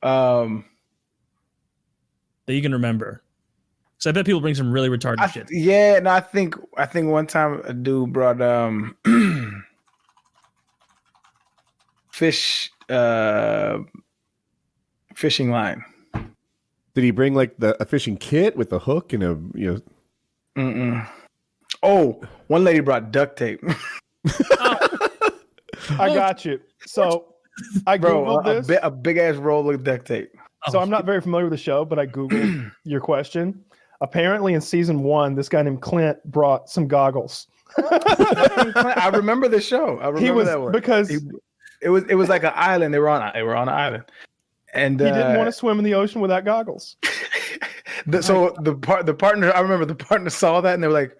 That you can remember. So I bet people bring some really retarded shit. Yeah, no, I think one time a dude brought fishing line. Did he bring like a fishing kit with a hook and Oh, one lady brought duct tape. I got you. So I Googled this. A big ass roll of duct tape. So I'm not very familiar with the show, but I Googled your question. Apparently in season 1, this guy named Clint brought some goggles. I remember the show. I remember that one. Because it was like an island. They were on an island. And he didn't want to swim in the ocean without goggles. So the partner, I remember the partner saw that and they were like,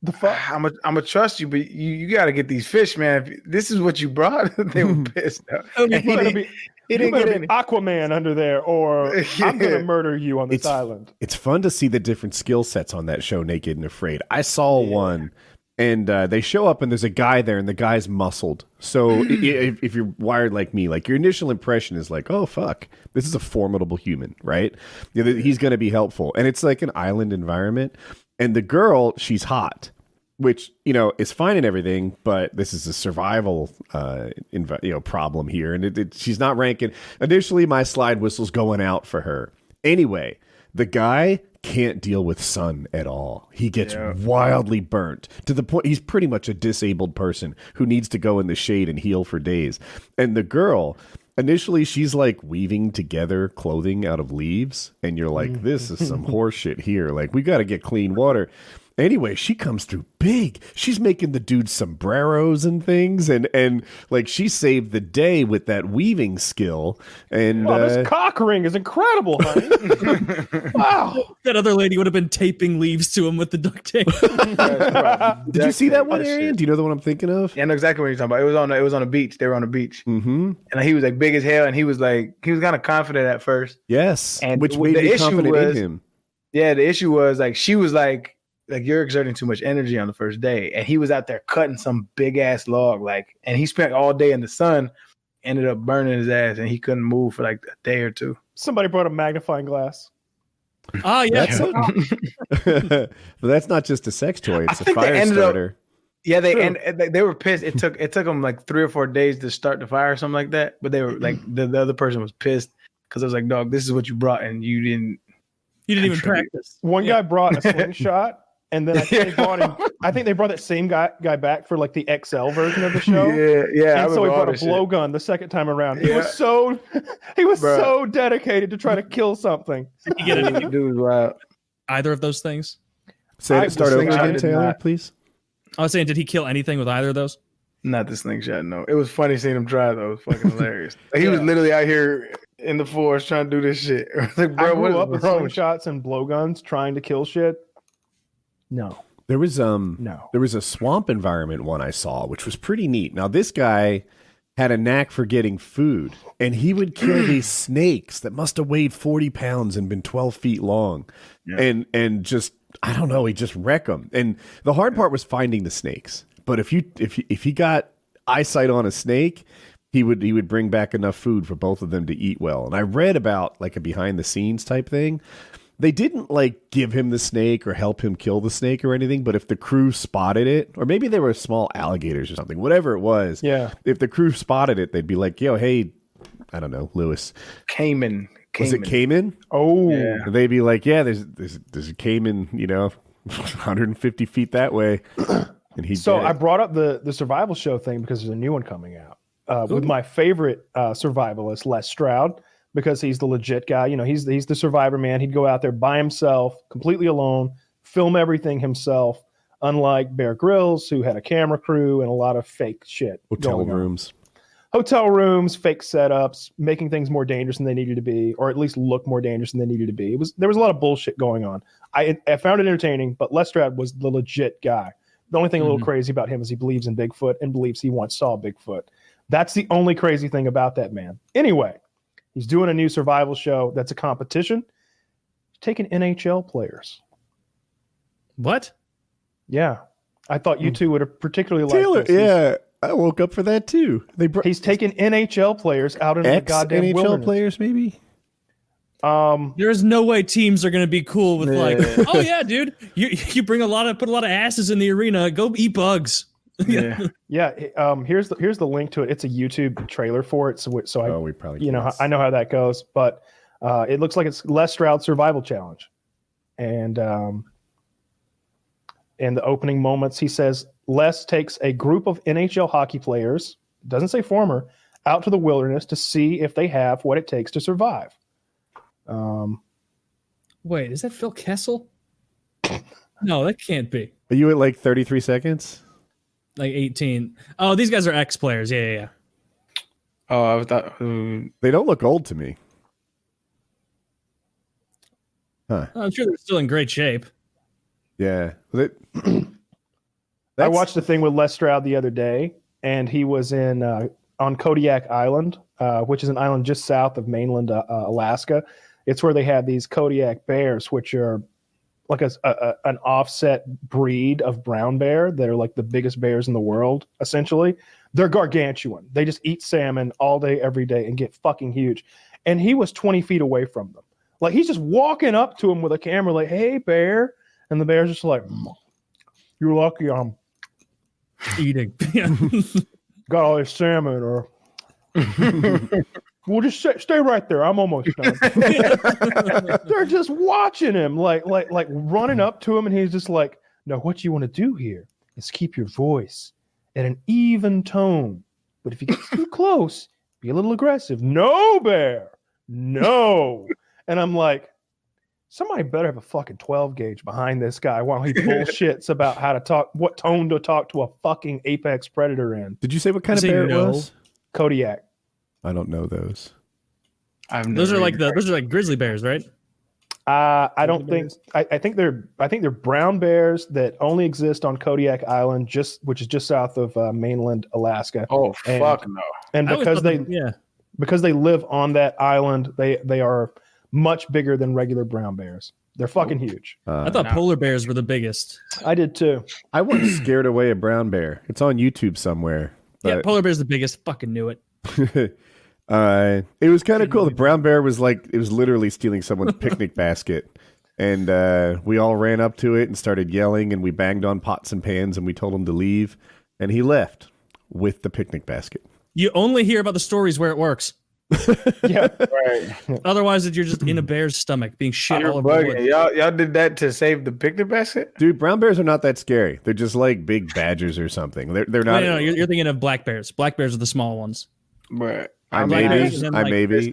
the fuck? I'm gonna trust you, but you got to get these fish, man. If this is what you brought, they were pissed. He didn't get any Aquaman under there, or I'm gonna murder you on this island. It's fun to see the different skill sets on that show, Naked and Afraid. I saw one, and they show up, and there's a guy there, and the guy's muscled. So if you're wired like me, like your initial impression is like, oh fuck, this is a formidable human, right? He's gonna be helpful, and it's like an island environment, and the girl, she's hot. Which, is fine and everything, but this is a survival problem here. And she's not ranking. Initially, my slide whistle's going out for her. Anyway, the guy can't deal with sun at all. He gets wildly burnt to the point he's pretty much a disabled person who needs to go in the shade and heal for days. And the girl, initially, she's like weaving together clothing out of leaves. And you're like, this is some horse shit here. Like, we got to get clean water. Anyway, she comes through big. She's making the dude sombreros and things, and like she saved the day with that weaving skill. And this cock ring is incredible, honey. Wow, that other lady would have been taping leaves to him with the duct tape. Did you see that one, Arian? Do you know the one I'm thinking of? Yeah, I know exactly what you're talking about. It was on a beach. They were on a beach, and he was like big as hell, and he was kind of confident at first. Yes, and which made me confident in him. Yeah, the issue was like she was like you're exerting too much energy on the first day, and he was out there cutting some big ass log, and he spent all day in the sun, ended up burning his ass, and he couldn't move for like a day or two. Somebody brought a magnifying glass. Oh yeah, but that's not just a sex toy; it's a fire starter. They were pissed. It took them like 3 or 4 days to start the fire or something like that. But they were like the other person was pissed because I was like, dog, this is what you brought, and you didn't even practice. One guy brought a slingshot. And then I think they brought that same guy back for like the XL version of the show. Yeah. And so he brought a blowgun the second time around. He was so dedicated to try to kill something. Did you get anything? Dude, wow. Either of those things? Start over again, Taylor, please. I was saying, did he kill anything with either of those? Not the slingshot, no. It was funny seeing him try though. It was fucking hilarious. He was literally out here in the forest trying to do this shit. Like, bro, I grew up with slingshots and blowguns trying to kill shit. No. There was a swamp environment one I saw, which was pretty neat. Now this guy had a knack for getting food, and he would kill these snakes that must have weighed 40 pounds and been 12 feet long. Yeah. And just, I don't know, he just wreck them. And the hard part was finding the snakes. But if he got eyesight on a snake, he would bring back enough food for both of them to eat well. And I read about like a behind the scenes type thing. They didn't like give him the snake or help him kill the snake or anything, but if the crew spotted it, or maybe they were small alligators or something, whatever it was. Yeah. If the crew spotted it, they'd be like, yo, hey, I don't know, Lewis. Cayman. Was it cayman? Oh. Yeah. They'd be like, yeah, there's a cayman, 150 feet that way. And I brought up the survival show thing because there's a new one coming out with my favorite survivalist, Les Stroud. Because he's the legit guy. He's the survivor man. He'd go out there by himself, completely alone, film everything himself, unlike Bear Grylls, who had a camera crew and a lot of fake shit. Hotel rooms, fake setups, making things more dangerous than they needed to be, or at least look more dangerous than they needed to be. There was a lot of bullshit going on. I found it entertaining, but Les Stroud was the legit guy. The only thing a little crazy about him is he believes in Bigfoot and believes he once saw Bigfoot. That's the only crazy thing about that man. Anyway. He's doing a new survival show that's a competition. He's taking NHL players. What? Yeah. I thought you two would have particularly liked Taylor, this. I woke up for that too. They He's taking NHL players out into the goddamn NHL wilderness. players, maybe. There's no way teams are gonna be cool with like, oh yeah, dude, you put a lot of asses in the arena. Go eat bugs. Yeah. Here's the link to it. It's a YouTube trailer for it. So We probably I know how that goes, but it looks like it's Les Stroud Survival Challenge, and in the opening moments, he says Les takes a group of NHL hockey players, doesn't say former, out to the wilderness to see if they have what it takes to survive. Wait, is that Phil Kessel? No, that can't be. Are you at like 33 seconds? Like 18. Oh, these guys are ex-players. Yeah. Oh, I thought. They don't look old to me. Huh. I'm sure they're still in great shape. Yeah. I watched a thing with Les Stroud the other day, and he was on Kodiak Island, which is an island just south of mainland Alaska. It's where they have these Kodiak bears, which are like an offset breed of brown bear that are like the biggest bears in the world, essentially. They're gargantuan. They just eat salmon all day, every day, and get fucking huge. And he was 20 feet away from them. Like, he's just walking up to him with a camera like, hey, bear. And the bear's just like, you're lucky I'm Eating. got all this salmon. Or we'll just stay right there. I'm almost done. They're just watching him, like running up to him, and he's just like, "No, what you want to do here is keep your voice at an even tone. But if you get too close, be a little aggressive. No, bear, no." And I'm like, somebody better have a fucking 12 gauge behind this guy while he bullshits about how to talk, what tone to talk to a fucking apex predator in. Did you say what kind of bear it was? Kodiak. I don't know those. Those are like grizzly bears, right? I don't think. I think they're brown bears that only exist on Kodiak Island, which is just south of mainland Alaska. Oh, fuck no! And because they live on that island, they are much bigger than regular brown bears. They're fucking huge. I thought polar bears were the biggest. I did too. I once scared away a brown bear. It's on YouTube somewhere. Yeah, polar bear's the biggest. Fucking knew it. It was kind of cool. The brown bear was literally stealing someone's picnic basket. And we all ran up to it and started yelling, and we banged on pots and pans, and we told him to leave. And he left with the picnic basket. You only hear about the stories where it works. Yeah, right. Otherwise, you're just in a bear's stomach being shit all over the wood. Y'all did that to save the picnic basket? Dude, brown bears are not that scary. They're just like big badgers or something. They're not. No, you're thinking of black bears. Black bears are the small ones. But I maybe.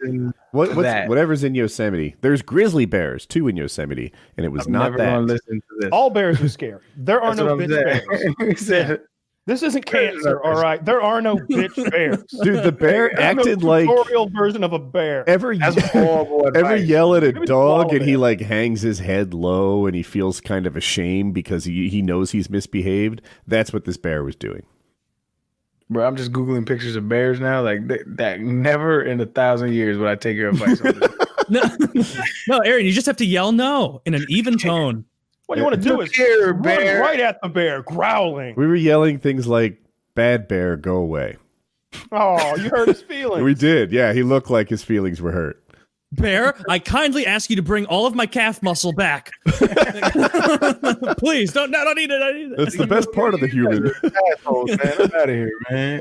Whatever's in Yosemite. There's grizzly bears too in Yosemite, and it was not that. Listen to this. All bears are scary. There are no bitch bears. This isn't cancer, all right? There are no bitch bears. Dude, the bear acted like tutorial version of a bear. Ever yell at a dog and he like hangs his head low and he feels kind of ashamed because he knows he's misbehaved? That's what this bear was doing. Bro, I'm just Googling pictures of bears now. Like, that never in 1,000 years would I take your advice on this. No, Aaron, you just have to yell no in an even tone. What you want to do is run right at the bear, growling. We were yelling things like, "Bad bear, go away." Oh, you hurt his feelings. We did, yeah. He looked like his feelings were hurt. Bear, I kindly ask you to bring all of my calf muscle back. Please, don't need it. I need it. That's the best part of the human. Assholes, man. I'm out of here, man.